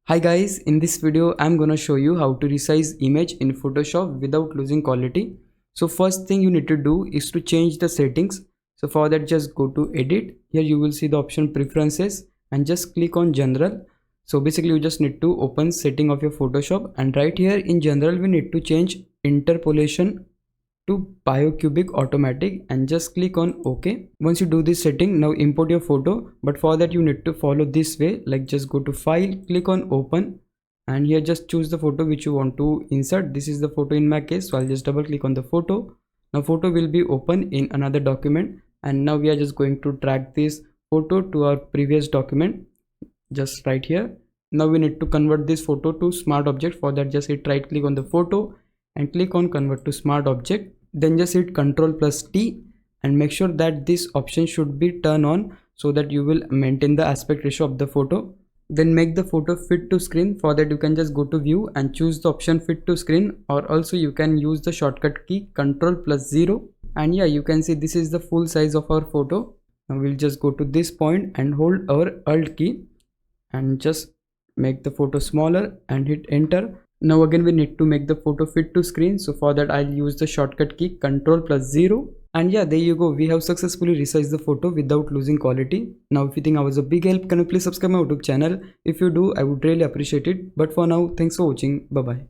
Hi guys, in this video I'm gonna show you how to resize image in Photoshop without losing quality. So first thing you need to do is to change the settings. So for that just go to edit. Here you will see the option preferences and just click on general. So basically you just need to open setting of your Photoshop, and right here in general we need to change interpolation to biocubic automatic and just click on OK. Once you do this setting, now import your photo, but for that you need to follow this way. Like just go to file, click on open, and here just choose the photo which you want to insert. This is the photo in my case, so I'll just double click on the photo. Now photo will be open in another document, and now we are just going to drag this photo to our previous document just right here. Now we need to convert this photo to smart object. For that just hit right click on the photo and click on convert to smart object. Then just hit Ctrl+T and make sure that this option should be turned on so that you will maintain the aspect ratio of the photo. Then make the photo fit to screen. For that you can just go to view and choose the option fit to screen, or also you can use the shortcut key Ctrl+0. and yeah, you can see this is the full size of our photo. Now we'll just go to this point and hold our Alt key and just make the photo smaller and hit enter. Now again we need to make the photo fit to screen, so for that I'll use the shortcut key Ctrl+0. and yeah, there you go, we have successfully resized the photo without losing quality. Now if you think I was a big help, can you please subscribe my YouTube channel? If you do, I would really appreciate it. But for now, thanks for watching. Bye bye.